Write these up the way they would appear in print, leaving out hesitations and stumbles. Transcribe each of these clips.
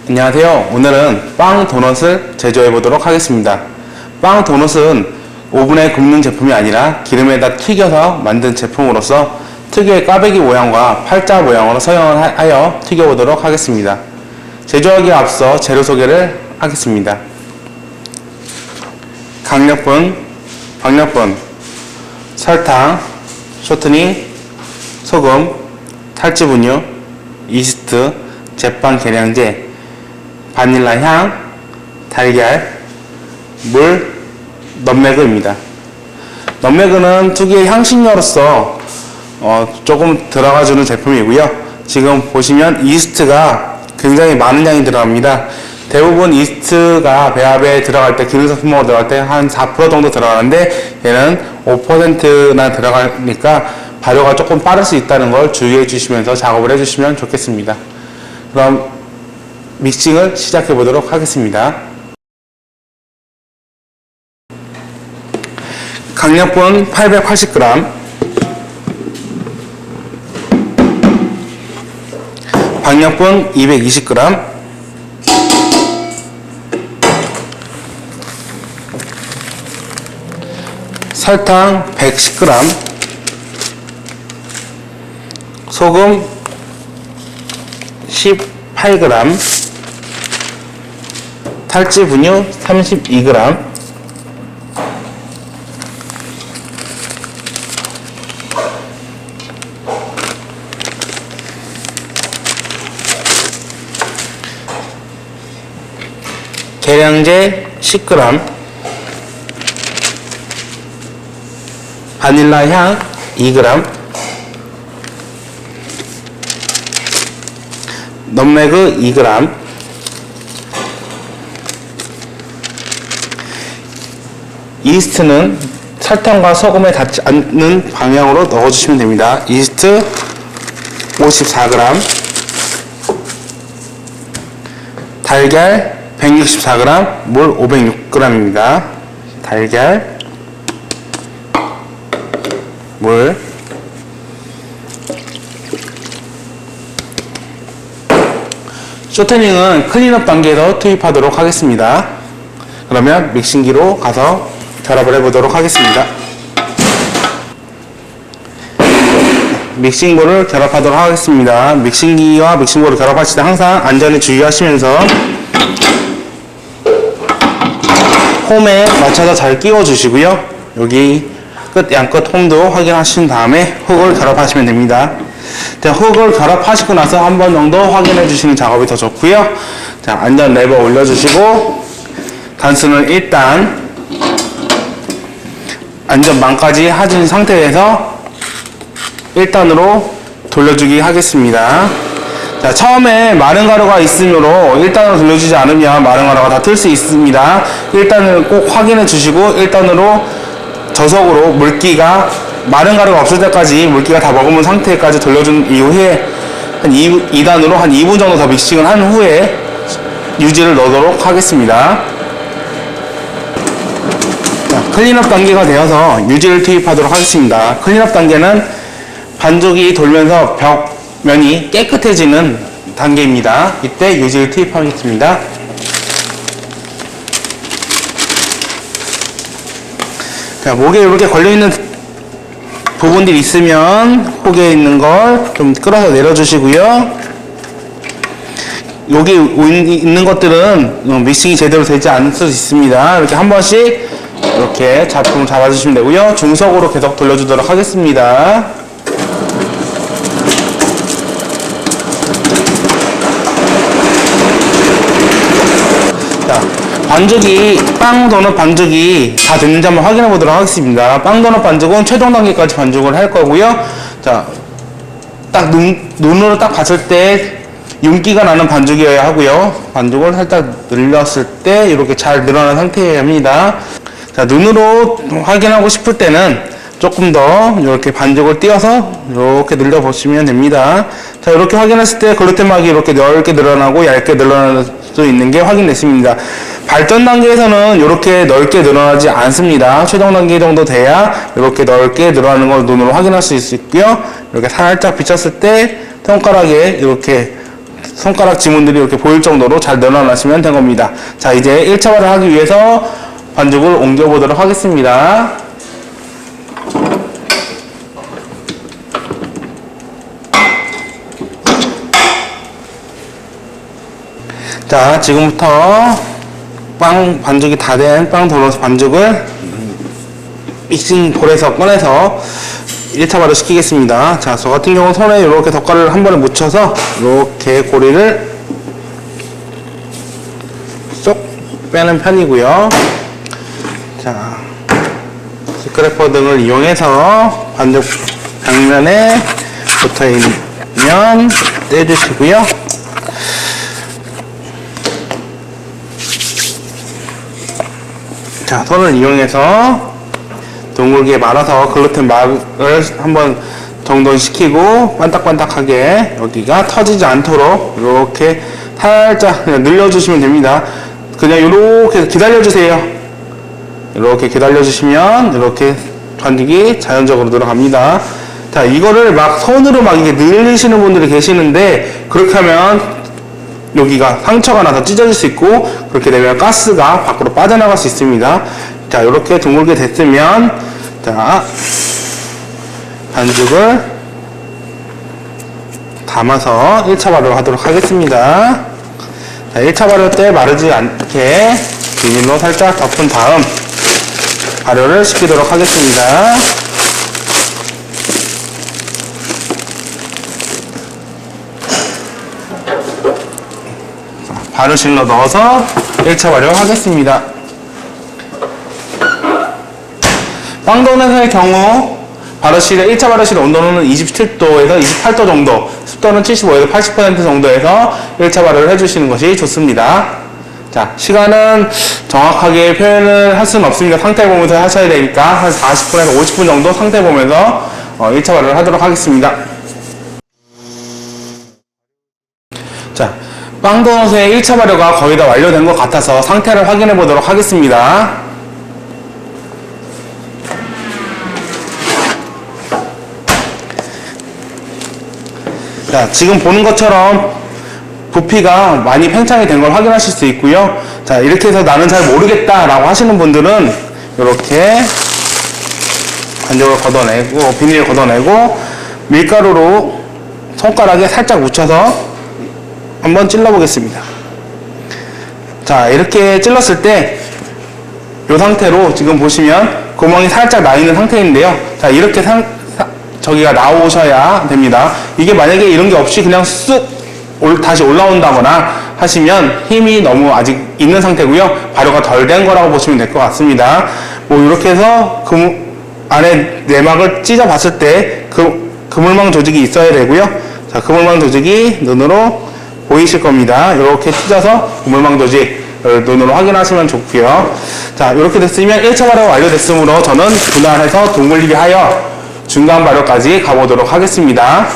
안녕하세요. 오늘은 빵 도넛을 제조해 보도록 하겠습니다. 빵 도넛은 오븐에 굽는 제품이 아니라 기름에다 튀겨서 만든 제품으로서 특유의 꽈배기 모양과 팔자 모양으로 서형을 하여 튀겨 보도록 하겠습니다. 제조하기에 앞서 재료 소개를 하겠습니다. 강력분, 박력분, 설탕, 쇼트닝, 소금, 탈취분유, 이스트, 제빵 계량제, 바닐라 향, 달걀, 물, 넛메그입니다. 넛메그는 특유의 향신료로서 조금 들어가주는 제품이고요. 지금 보시면 이스트가 굉장히 많은 양이 들어갑니다. 대부분 이스트가 배합에 들어갈 때, 기능성품으로 들어갈 때 한 4% 정도 들어가는데 얘는 5%나 들어가니까 발효가 조금 빠를 수 있다는 걸 주의해 주시면서 작업을 해주시면 좋겠습니다. 그럼 믹싱을 시작해 보도록 하겠습니다. 강력분 880g, 박력분 220g, 설탕 110g, 소금 18g, 탈취 분유 32g, 계량제 10g, 바닐라 향 2g, 넛메그 2g, 이스트는 설탕과 소금에 닿지 않는 방향으로 넣어주시면 됩니다. 이스트 54g, 달걀 164g, 물 506g입니다. 달걀, 물, 쇼트닝은 클린업 단계에서 투입하도록 하겠습니다. 그러면 믹싱기로 가서 결합을 해보도록 하겠습니다. 믹싱볼을 결합하도록 하겠습니다. 믹싱기와 믹싱볼을 결합하실 때 항상 안전에 주의하시면서 홈에 맞춰서 잘 끼워 주시고요. 여기 끝 양끝 홈도 확인하신 다음에 훅을 결합하시면 됩니다. 자, 훅을 결합하시고 나서 한 번 정도 확인해 주시는 작업이 더 좋고요. 자, 안전 레버 올려주시고 단순을 일단 안전망까지 하신 상태에서 1단으로 돌려주기 하겠습니다. 자, 처음에 마른 가루가 있으므로 1단으로 돌려주지 않으면 마른 가루가 다 틀 수 있습니다. 1단을 꼭 확인해 주시고 1단으로 저속으로 물기가 마른 가루가 없을 때까지 물기가 다 머금은 상태까지 돌려준 이후에 한 2단으로 한 2분 정도 더 믹싱을 한 후에 유지를 넣도록 하겠습니다. 자, 클린업 단계가 되어서 유지를 투입하도록 하겠습니다. 클린업 단계는 반죽이 돌면서 벽면이 깨끗해지는 단계입니다. 이때 유지를 투입하겠습니다. 자, 목에 이렇게 걸려있는 부분들이 있으면 혹에 있는 걸 좀 끌어서 내려주시고요. 여기 있는 것들은 믹싱이 제대로 되지 않을 수 있습니다. 이렇게 한 번씩 이렇게 작품을 잡아주시면 되고요. 중속으로 계속 돌려주도록 하겠습니다. 자, 반죽이, 빵 도넛 반죽이 다 됐는지 한번 확인해 보도록 하겠습니다. 빵 도넛 반죽은 최종 단계까지 반죽을 할 거고요. 자, 딱 눈으로 딱 봤을 때 윤기가 나는 반죽이어야 하고요. 반죽을 살짝 늘렸을 때 이렇게 잘 늘어난 상태여야 합니다. 자, 눈으로 확인하고 싶을 때는 조금 더 이렇게 반죽을 띄어서 이렇게 늘려 보시면 됩니다. 자, 이렇게 확인했을 때 글루텐막이 이렇게 넓게 늘어나고 얇게 늘어날 수 있는 게 확인됐습니다. 발전 단계에서는 이렇게 넓게 늘어나지 않습니다. 최종 단계 정도 돼야 이렇게 넓게 늘어나는 걸 눈으로 확인할 수 있고요. 이렇게 살짝 비쳤을 때 손가락에 이렇게 손가락 지문들이 이렇게 보일 정도로 잘 늘어나시면 된 겁니다. 자, 이제 1차 발효를 하기 위해서 반죽을 옮겨 보도록 하겠습니다. 자, 지금부터 반죽이 다 된 빵 도넛 반죽을 믹싱 볼에서 꺼내서 1차 발효 시키겠습니다. 자, 저 같은 경우는 손에 이렇게 덧가루를 한 번에 묻혀서 이렇게 고리를 쏙 빼는 편이고요. 자, 스크래퍼 등을 이용해서 반죽 벽면에 붙어 있는 떼주시고요. 자, 손을 이용해서 둥글게 말아서 글루텐 막을 한번 정돈 시키고 반딱반딱하게 여기가 터지지 않도록 이렇게 살짝 그냥 늘려주시면 됩니다. 그냥 이렇게 기다려주세요. 이렇게 기다려주시면 이렇게 반죽이 자연적으로 들어갑니다. 자, 이거를 막 손으로 막 이게 늘리시는 분들이 계시는데 그렇게 하면 여기가 상처가 나서 찢어질 수 있고 그렇게 되면 가스가 밖으로 빠져나갈 수 있습니다. 자, 이렇게 둥글게 됐으면 자, 반죽을 담아서 1차 발효를 하도록 하겠습니다. 자, 1차 발효 때 마르지 않게 비닐로 살짝 덮은 다음 발효를 시키도록 하겠습니다. 발효실로 넣어서 1차 발효 하겠습니다. 빵도넛의 경우 발효실의 1차 발효실의 온도는 27도에서 28도 정도, 습도는 75에서 80% 정도에서 1차 발효를 해주시는 것이 좋습니다. 자, 시간은 정확하게 표현을 할 수는 없습니다. 상태 보면서 하셔야 되니까 한 40분에서 50분 정도 상태 보면서 1차 발효를 하도록 하겠습니다. 자, 빵도넛의 1차 발효가 거의 다 완료된 것 같아서 상태를 확인해 보도록 하겠습니다. 자, 지금 보는 것처럼 부피가 많이 팽창이 된 걸 확인하실 수 있고요. 자, 이렇게 해서 나는 잘 모르겠다 라고 하시는 분들은 이렇게 반죽을 걷어내고 비닐을 걷어내고 밀가루로 손가락에 살짝 묻혀서 한번 찔러 보겠습니다. 자, 이렇게 찔렀을 때 이 상태로 지금 보시면 구멍이 살짝 나 있는 상태인데요. 자, 이렇게 저기가 나오셔야 됩니다. 이게 만약에 이런 게 없이 그냥 쑥 다시 올라온다거나 하시면 힘이 너무 아직 있는 상태고요. 발효가 덜 된 거라고 보시면 될 것 같습니다. 뭐 이렇게 해서 안에 내막을 찢어 봤을 때 그물망 조직이 있어야 되고요. 자, 그물망 조직이 눈으로 보이실 겁니다. 이렇게 찢어서 그물망 조직 눈으로 확인하시면 좋고요. 자, 이렇게 됐으면 1차 발효가 완료됐으므로 저는 분할해서 둥글리게 하여 중간 발효까지 가보도록 하겠습니다.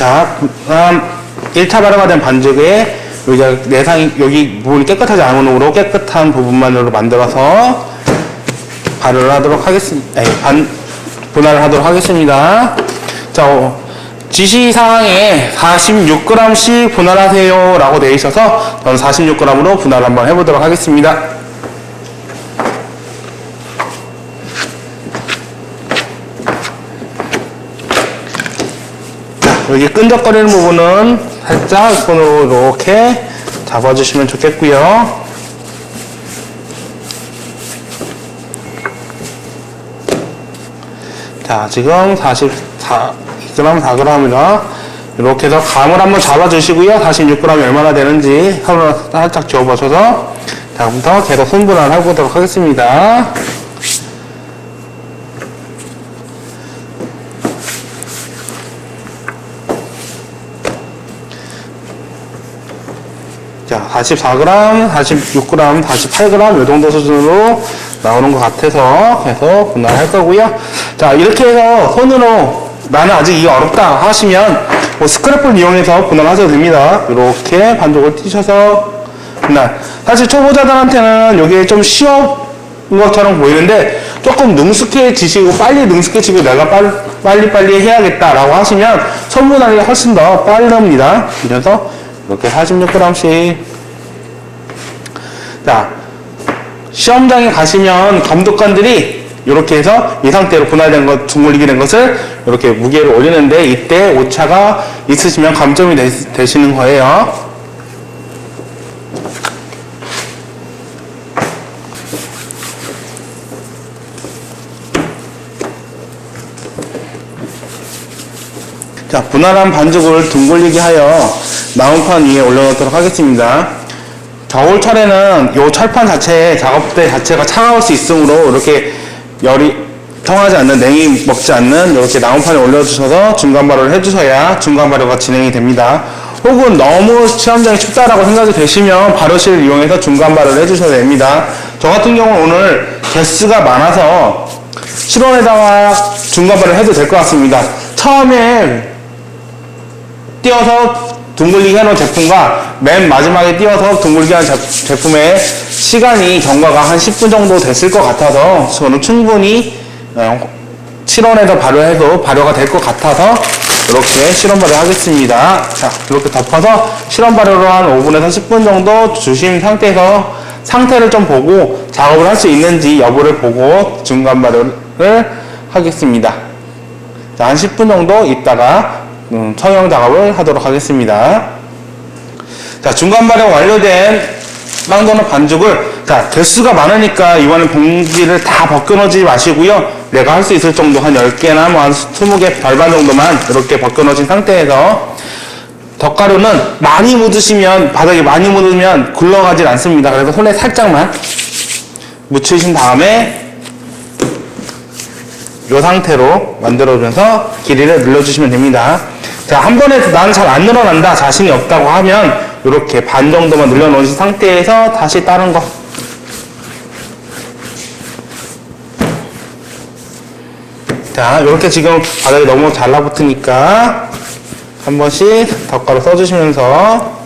자, 1차 발효가 된 반죽에 여기 부분이 깨끗하지 않은 으로 깨끗한 부분만으로 만들어서 발효를 하도록 하겠습니다. 분할을 하도록 하겠습니다. 자, 지시사항에 46g씩 분할하세요 라고 되어 있어서 저는 46g으로 분할 한번 해보도록 하겠습니다. 여기 끈적거리는 부분은 살짝 손으로 이렇게 잡아주시면 좋겠고요. 자, 지금 2g, 4g이라 이렇게 해서 감을 한번 잡아주시고요. 46g이 얼마나 되는지 살짝 지워보셔서 다음부터 계속 손분할 해보도록 하겠습니다. 자, 44g, 46g, 48g 이 정도 수준으로 나오는 것 같아서 계속 분할할 거고요. 자, 이렇게 해서 손으로 나는 아직 이거 어렵다 하시면 뭐 스크랩을 이용해서 분할하셔도 됩니다. 이렇게 반죽을 띄셔서 분할. 사실 초보자들한테는 이게 좀 쉬운 것처럼 보이는데 조금 능숙해지시고 빨리 능숙해지고 내가 빨리 해야겠다라고 하시면 손분할이 훨씬 더 빠릅니다. 그래서 이렇게 46g씩. 자, 시험장에 가시면 감독관들이 이렇게 해서 이 상태로 분할된 것, 둥글리게 된 것을 이렇게 무게를 올리는데 이때 오차가 있으시면 감점이 되시는 거예요. 자, 분할한 반죽을 둥글리게 하여 나무판 위에 올려놓도록 하겠습니다. 겨울철에는 이 철판 자체, 작업대 자체가 차가울 수 있으므로 이렇게 열이 통하지 않는, 냉이 먹지 않는 이렇게 나무판에 올려주셔서 중간 발효를 해주셔야 중간 발효가 진행이 됩니다. 혹은 너무 시험장이 춥다라고 생각이 되시면 발효실을 이용해서 중간 발효를 해주셔야 됩니다. 저 같은 경우는 오늘 개수가 많아서 실온에다가 중간 발효를 해도 될 것 같습니다. 처음에 띄어서 둥글리게 해놓은 제품과 맨 마지막에 띄어서 둥글리게 한 제품의 시간이 경과가 한 10분 정도 됐을 것 같아서 저는 충분히 실온에서 발효해도 발효가 될 것 같아서 이렇게 실온 발효 하겠습니다. 자, 이렇게 덮어서 실온 발효로 한 5분에서 10분 정도 주신 상태에서 상태를 좀 보고 작업을 할 수 있는지 여부를 보고 중간 발효를 하겠습니다. 자, 한 10분 정도 있다가 청형 작업을 하도록 하겠습니다. 자, 중간 발효 완료된 빵도넛 반죽을, 자, 개수가 많으니까 이번엔 봉지를 다 벗겨놓지 마시고요. 내가 할 수 있을 정도 한 10개나 뭐 한 20개 절반 정도만 이렇게 벗겨놓으신 상태에서 덧가루는 많이 묻으시면, 바닥에 많이 묻으면 굴러가질 않습니다. 그래서 손에 살짝만 묻히신 다음에 이 상태로 만들어주면서 길이를 늘려주시면 됩니다. 자, 한 번에 나는 잘 안 늘어난다, 자신이 없다고 하면 이렇게 반 정도만 늘려놓으신 상태에서 다시 다른 거. 자, 이렇게 지금 바닥에 너무 잘라붙으니까 한 번씩 덧가루 써주시면서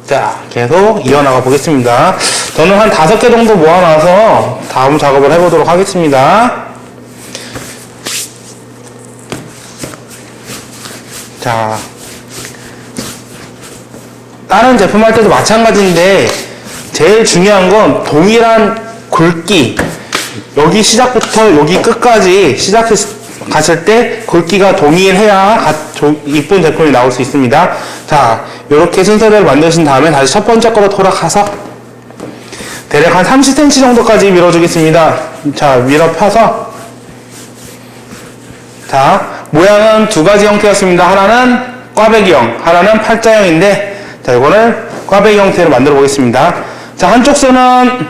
자, 계속 이어나가 보겠습니다. 저는 한 5개 정도 모아놔서 다음 작업을 해보도록 하겠습니다. 자, 다른 제품 할 때도 마찬가지인데 제일 중요한 건 동일한 굵기, 여기 시작부터 여기 끝까지 갔을 때 굵기가 동일해야 이쁜 제품이 나올 수 있습니다. 자, 이렇게 순서대로 만드신 다음에 다시 첫 번째 거로 돌아가서 대략 한 30cm 정도까지 밀어주겠습니다. 자, 밀어 펴서, 자, 모양은 두 가지 형태였습니다. 하나는 꽈배기형, 하나는 팔자형인데, 자, 이거를 꽈배기 형태로 만들어 보겠습니다. 자, 한쪽 손은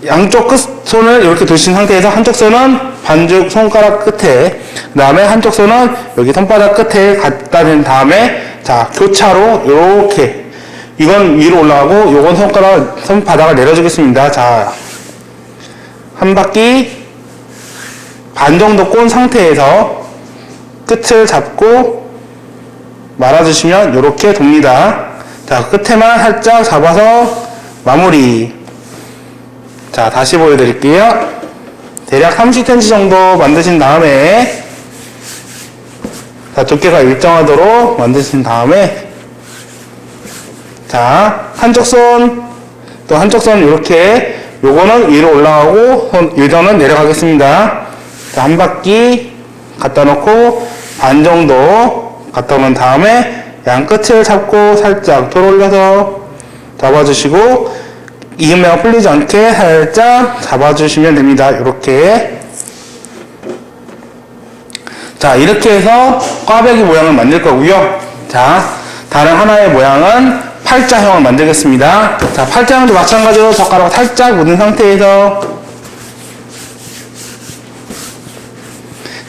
양쪽 손을 이렇게 두신 상태에서 한쪽 손은 반죽 손가락 끝에, 그 다음에 한쪽 손은 여기 손바닥 끝에 갖다 댄 다음에, 자, 교차로 이렇게, 이건 위로 올라가고 요건 손바닥을 내려주겠습니다. 자, 한 바퀴 반 정도 꼰 상태에서 끝을 잡고 말아주시면 이렇게 돕니다. 자, 끝에만 살짝 잡아서 마무리. 자, 다시 보여드릴게요. 대략 30cm 정도 만드신 다음에, 자, 두께가 일정하도록 만드신 다음에, 자, 한쪽 손, 또 한쪽 손 이렇게, 요거는 위로 올라가고, 요거는 내려가겠습니다. 자, 한 바퀴 갖다 놓고, 반 정도 갖다 놓은 다음에, 양 끝을 잡고 살짝 돌올려서 잡아주시고, 이음매가 풀리지 않게 살짝 잡아주시면 됩니다. 이렇게. 자, 이렇게 해서 꽈배기 모양을 만들 거고요. 자, 다른 하나의 모양은 팔자형을 만들겠습니다. 자, 팔자형도 마찬가지로 젓가락 살짝 묻은 상태에서,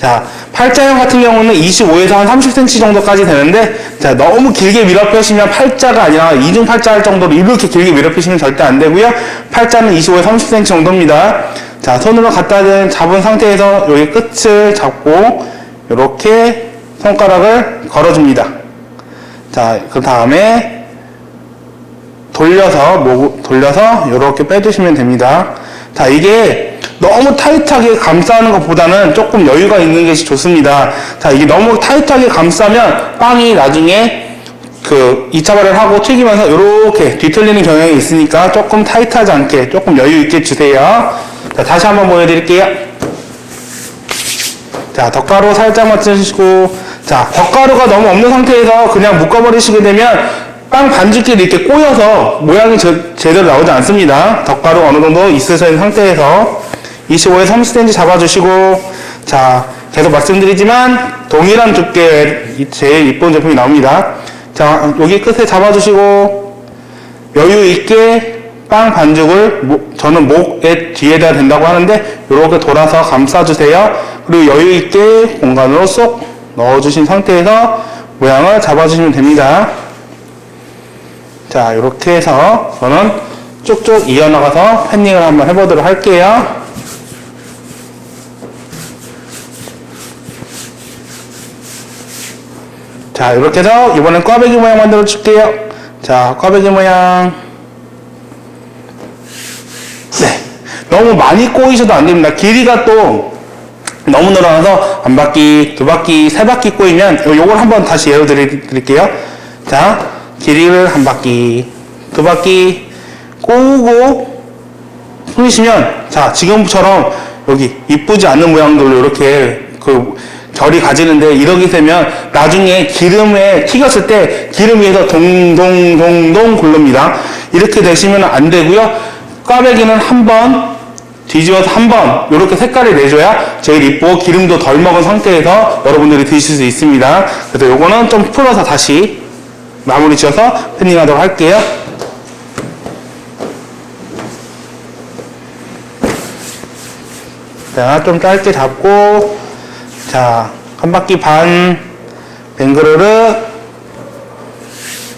자, 팔자형 같은 경우는 25에서 한 30cm 정도까지 되는데, 자, 너무 길게 밀어펴시면 팔자가 아니라 이중 팔자 할 정도로 이렇게 길게 밀어펴시면 절대 안 되고요. 팔자는 25에서 30cm 정도입니다. 자, 손으로 갖다 잡은 상태에서 여기 끝을 잡고 이렇게 손가락을 걸어줍니다. 자, 그 다음에 돌려서 이렇게 빼주시면 됩니다. 자, 이게 너무 타이트하게 감싸는 것보다는 조금 여유가 있는 것이 좋습니다. 자, 이게 너무 타이트하게 감싸면 빵이 나중에 그 2차 발효를 하고 튀기면서 이렇게 뒤틀리는 경향이 있으니까 조금 타이트하지 않게 조금 여유 있게 주세요. 자, 다시 한번 보여드릴게요. 자, 덧가루 살짝만 찌시고, 자, 덧가루가 너무 없는 상태에서 그냥 묶어버리시게 되면 빵 반죽끼리 이렇게 꼬여서 모양이 제대로 나오지 않습니다. 덧가루 어느 정도 있으신 상태에서 25에서 30cm 잡아주시고, 자, 계속 말씀드리지만 동일한 두께의 제일 이쁜 제품이 나옵니다. 자, 여기 끝에 잡아주시고 여유 있게 빵 반죽을 저는 목에 뒤에다 된다고 하는데 이렇게 돌아서 감싸주세요. 그리고 여유 있게 공간으로 쏙 넣어주신 상태에서 모양을 잡아주시면 됩니다. 자, 이렇게 해서 저는 쭉쭉 이어나가서 팬닝을 한번 해보도록 할게요. 자, 이렇게 해서 이번엔 꽈배기 모양 만들어 줄게요. 자, 꽈배기 모양. 네, 너무 많이 꼬이셔도 안 됩니다. 길이가 또 너무 늘어나서 한 바퀴, 두 바퀴, 세 바퀴 꼬이면 요걸 한번 다시 예로 드릴게요. 자, 길이를 한 바퀴, 두 바퀴 꼬우고 풀리시면, 자, 지금처럼 여기 이쁘지 않은 모양들로 이렇게 결이 가지는데, 이렇게 되면 나중에 기름에 튀겼을 때 기름 위에서 동동동동 굴릅니다. 이렇게 되시면 안 되고요. 꽈배기는 한번 뒤집어서 한번 이렇게 색깔을 내줘야 제일 이쁘고 기름도 덜 먹은 상태에서 여러분들이 드실 수 있습니다. 그래서 요거는 좀 풀어서 다시 마무리 지어서 팬닝 하도록 할게요. 자, 좀 짧게 잡고, 자, 한 바퀴 반 뱅그르르.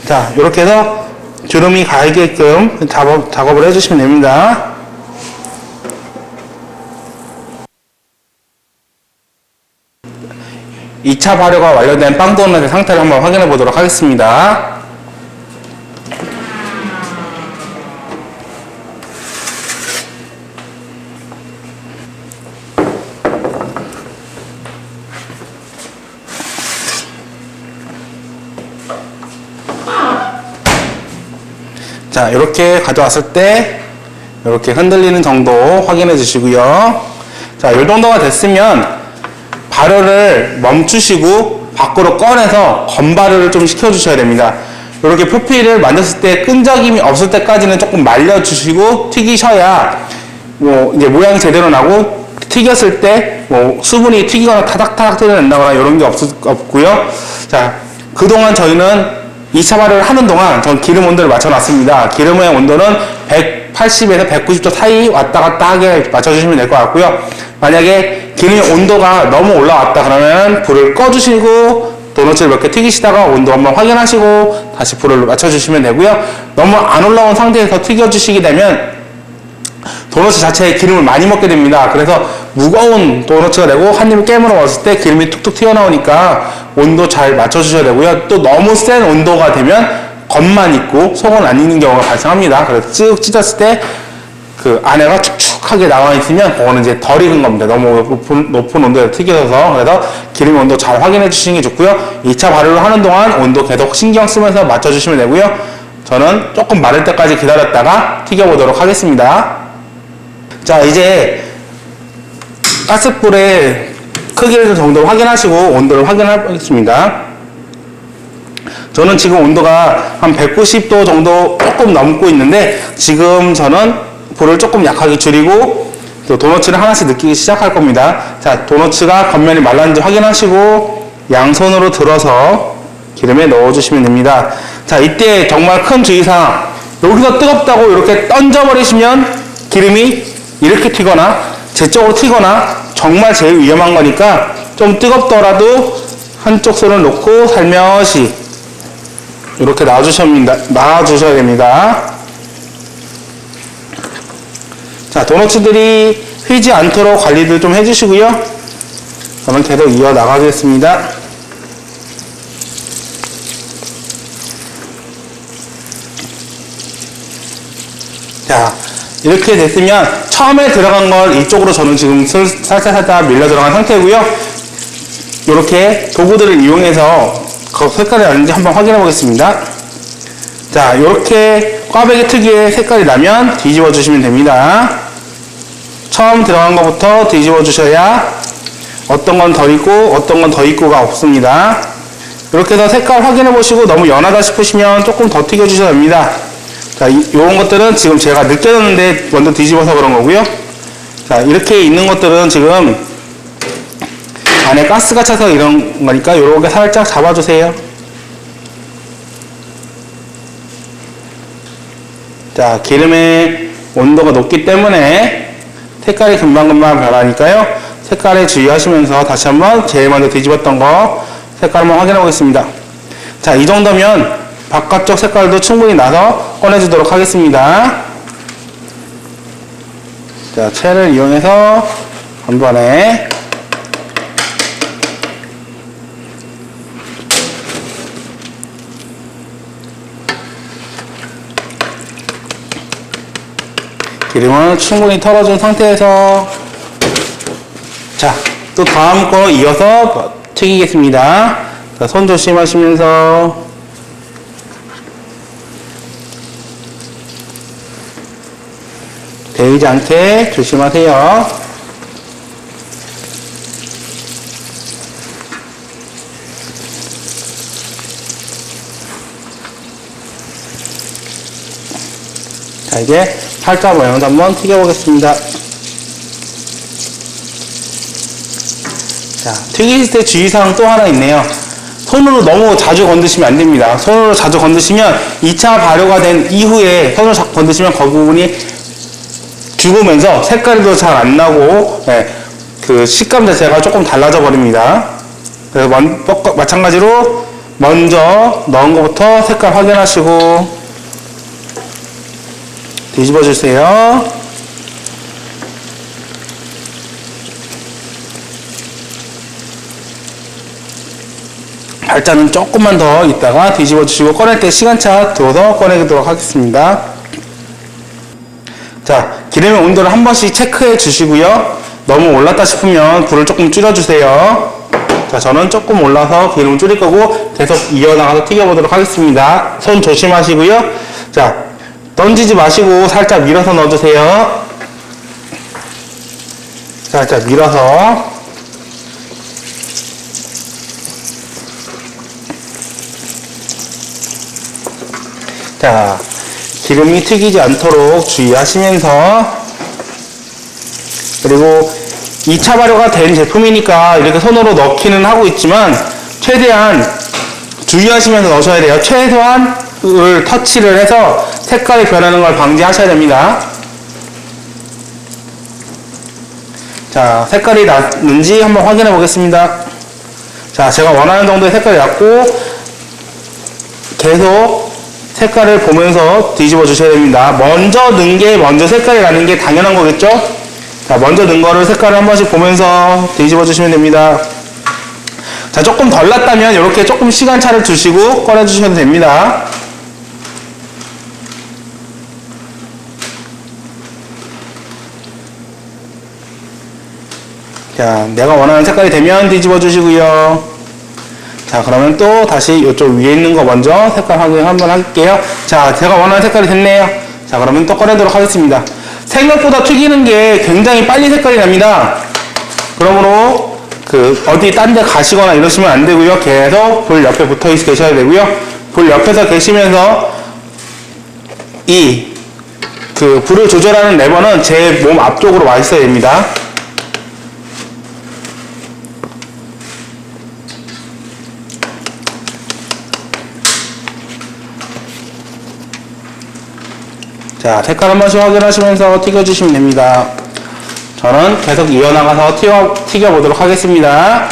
자, 이렇게 해서 주름이 가게끔 작업을 해주시면 됩니다. 이 2차 발효가 완료된 빵도넛의 상태를 한번 확인해 보도록 하겠습니다. 자, 이렇게 가져왔을 때 이렇게 흔들리는 정도 확인해 주시고요. 자, 이 정도가 됐으면 발효를 멈추시고 밖으로 꺼내서 건발효를 좀 시켜주셔야 됩니다. 이렇게 표피를 만졌을 때 끈적임이 없을 때까지는 조금 말려주시고 튀기셔야 이제 모양이 제대로 나고, 튀겼을 때 수분이 튀기거나 타닥타닥 뜯어낸다거나 이런 게 없고요. 자, 그동안 저희는 2차 발효를 하는 동안 전 기름 온도를 맞춰놨습니다. 기름의 온도는 180에서 190도 사이 왔다 갔다 하게 맞춰주시면 될 것 같고요. 만약에 기름의 온도가 너무 올라왔다 그러면 불을 꺼주시고 도넛을 몇 개 튀기시다가 온도 한번 확인하시고 다시 불을 맞춰주시면 되고요. 너무 안 올라온 상태에서 튀겨주시게 되면 도넛 자체에 기름을 많이 먹게 됩니다. 그래서 무거운 도넛가 되고 한 입을 깨물어 먹었을 때 기름이 툭툭 튀어나오니까 온도 잘 맞춰주셔야 되고요. 또 너무 센 온도가 되면 겉만 익고 속은 안 익는 경우가 발생합니다. 그래서 쭉 찢었을 때 그 안에가 축축하게 나와 있으면 그거는 이제 덜 익은 겁니다. 너무 높은 온도에 튀겨서. 그래서 기름 온도 잘 확인해 주시는 게 좋고요. 2차 발효를 하는 동안 온도 계속 신경 쓰면서 맞춰주시면 되고요. 저는 조금 마를 때까지 기다렸다가 튀겨보도록 하겠습니다. 자, 이제 가스불의 크기를 정도 확인하시고 온도를 확인하겠습니다. 저는 지금 온도가 한 190도 정도 조금 넘고 있는데, 지금 저는 불을 조금 약하게 줄이고 또 도너츠를 하나씩 느끼기 시작할 겁니다. 자, 도너츠가 겉면이 말랐는지 확인하시고 양손으로 들어서 기름에 넣어주시면 됩니다. 자, 이때 정말 큰 주의사항, 여기서 뜨겁다고 이렇게 던져버리시면 기름이 이렇게 튀거나 제쪽으로 튀거나 정말 제일 위험한 거니까 좀 뜨겁더라도 한쪽 손을 놓고 살며시 이렇게 놔주셔야 됩니다. 자, 도너츠들이 휘지 않도록 관리를 좀 해주시고요. 그러면 계속 이어나가겠습니다. 자, 이렇게 됐으면 처음에 들어간 걸 이쪽으로 저는 지금 살짝 밀려 들어간 상태고요. 이렇게 도구들을 이용해서 그 색깔이 나는지 한번 확인해 보겠습니다. 자, 이렇게 꽈배기 특유의 색깔이 나면 뒤집어 주시면 됩니다. 처음 들어간 것부터 뒤집어 주셔야 어떤 건 더 있고 어떤 건 더 있고가 없습니다. 이렇게 해서 색깔 확인해 보시고 너무 연하다 싶으시면 조금 더 튀겨 주셔야 됩니다. 자, 요런 것들은 지금 제가 늦게 넣었는데 먼저 뒤집어서 그런 거고요. 자, 이렇게 있는 것들은 지금 안에 가스가 차서 이런 거니까 요렇게 살짝 잡아주세요. 자, 기름의 온도가 높기 때문에 색깔이 금방금방 변하니까요. 색깔에 주의하시면서 다시 한번 제일 먼저 뒤집었던 거 색깔 한번 확인해 보겠습니다. 자, 이 정도면 바깥쪽 색깔도 충분히 나서 꺼내주도록 하겠습니다. 자, 채를 이용해서 한 번에 기름을 충분히 털어준 상태에서 자, 또 다음 거 이어서 튀기겠습니다. 자, 손 조심하시면서 데이지 않게 조심하세요. 자, 이제 팔자 모양도 한번 튀겨보겠습니다. 자, 튀기실 때 주의사항 또 하나 있네요. 손으로 너무 자주 건드시면 안 됩니다. 손으로 자주 건드시면 2차 발효가 된 이후에 손으로 자꾸 건드시면 그 부분이 죽으면서 색깔도 잘 안 나고, 네, 그 식감 자체가 조금 달라져 버립니다. 그래서 마찬가지로 먼저 넣은 것부터 색깔 확인하시고 뒤집어 주세요. 발자는 조금만 더 있다가 뒤집어 주시고 꺼낼 때 시간차 두어서 꺼내도록 하겠습니다. 자, 기름의 온도를 한 번씩 체크해 주시고요. 너무 올랐다 싶으면 불을 조금 줄여 주세요. 자, 저는 조금 올라서 기름을 줄일 거고 계속 이어나가서 튀겨보도록 하겠습니다. 손 조심하시고요. 자, 던지지 마시고 살짝 밀어서 넣어주세요. 살짝 밀어서. 자, 기름이 튀기지 않도록 주의하시면서, 그리고 2차 발효가 된 제품이니까 이렇게 손으로 넣기는 하고 있지만 최대한 주의하시면서 넣으셔야 돼요. 최소한을 터치를 해서 색깔이 변하는 걸 방지하셔야 됩니다. 자, 색깔이 났는지 한번 확인해 보겠습니다. 자, 제가 원하는 정도의 색깔이 났고 계속 색깔을 보면서 뒤집어 주셔야 됩니다. 먼저 넣은 게 먼저 색깔이 나는 게 당연한 거겠죠? 자, 먼저 넣은 거를 색깔을 한 번씩 보면서 뒤집어 주시면 됩니다. 자, 조금 덜 났다면 이렇게 조금 시간차를 두시고 꺼내 주셔도 됩니다. 자, 내가 원하는 색깔이 되면 뒤집어 주시고요. 자, 그러면 또 다시 이쪽 위에 있는 거 먼저 색깔 확인 한번 할게요. 자, 제가 원하는 색깔이 됐네요. 자, 그러면 또 꺼내도록 하겠습니다. 생각보다 튀기는 게 굉장히 빨리 색깔이 납니다. 그러므로 어디 딴 데 가시거나 이러시면 안 되고요. 계속 불 옆에 붙어 계셔야 되고요. 불 옆에서 계시면서 이 그 불을 조절하는 레버는 제 몸 앞쪽으로 와 있어야 됩니다. 자, 색깔 한 번씩 확인하시면서 튀겨주시면 됩니다. 저는 계속 이어나가서 튀겨보도록 하겠습니다.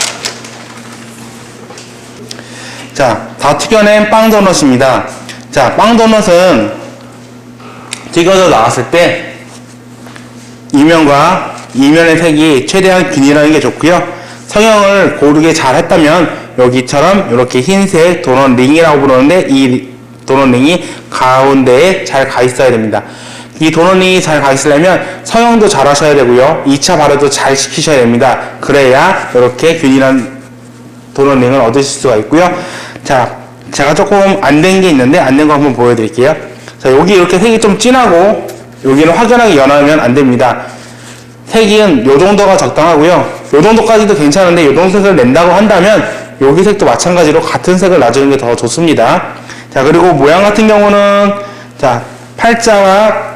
자, 다 튀겨낸 빵 도넛입니다. 자, 빵 도넛은 튀겨져 나왔을 때 이면과 이면의 색이 최대한 균일하는 게 좋고요. 성형을 고르게 잘 했다면 여기처럼 이렇게 흰색 도넛 링이라고 부르는데 이 도넛 링이 가운데에 잘 가 있어야 됩니다. 이 도넛 링이 잘 가 있으려면 성형도 잘 하셔야 되고요. 2차 발효도 잘 시키셔야 됩니다. 그래야 이렇게 균일한 도넛 링을 얻으실 수가 있고요. 자, 제가 조금 안 된 게 있는데 안 된 거 한번 보여드릴게요. 자, 여기 이렇게 색이 좀 진하고 여기는 확연하게 연하면 안 됩니다. 색은 요 정도가 적당하고요. 요 정도까지도 괜찮은데 요 정도 색을 낸다고 한다면 여기 색도 마찬가지로 같은 색을 놔주는 게 더 좋습니다. 자, 그리고 모양 같은 경우는 자, 팔자가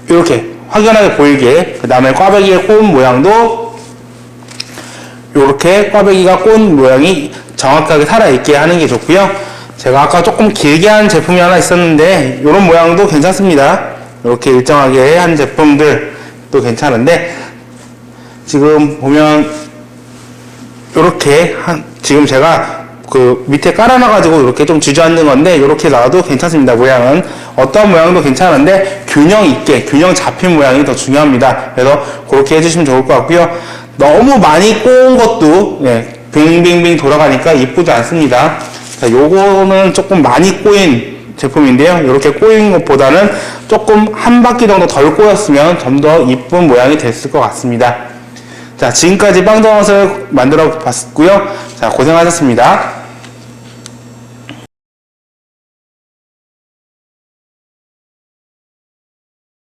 이렇게 확연하게 보이게, 그 다음에 꽈배기의 꽃 모양도 이렇게 꽈배기가 꽃 모양이 정확하게 살아있게 하는 게 좋고요. 제가 아까 조금 길게 한 제품이 하나 있었는데 이런 모양도 괜찮습니다. 이렇게 일정하게 한 제품들도 괜찮은데 지금 보면 이렇게 지금 제가 그 밑에 깔아놔가지고 이렇게 좀 주저앉는 건데 이렇게 나와도 괜찮습니다. 모양은 어떤 모양도 괜찮은데 균형 있게 균형 잡힌 모양이 더 중요합니다. 그래서 그렇게 해주시면 좋을 것 같고요. 너무 많이 꼬은 것도 빙빙빙 돌아가니까 이쁘지 않습니다. 자, 요거는 조금 많이 꼬인 제품인데요. 이렇게 꼬인 것보다는 조금 한 바퀴 정도 덜 꼬였으면 좀 더 이쁜 모양이 됐을 것 같습니다. 자, 지금까지 빵 도넛을 만들어 봤고요. 자, 고생하셨습니다.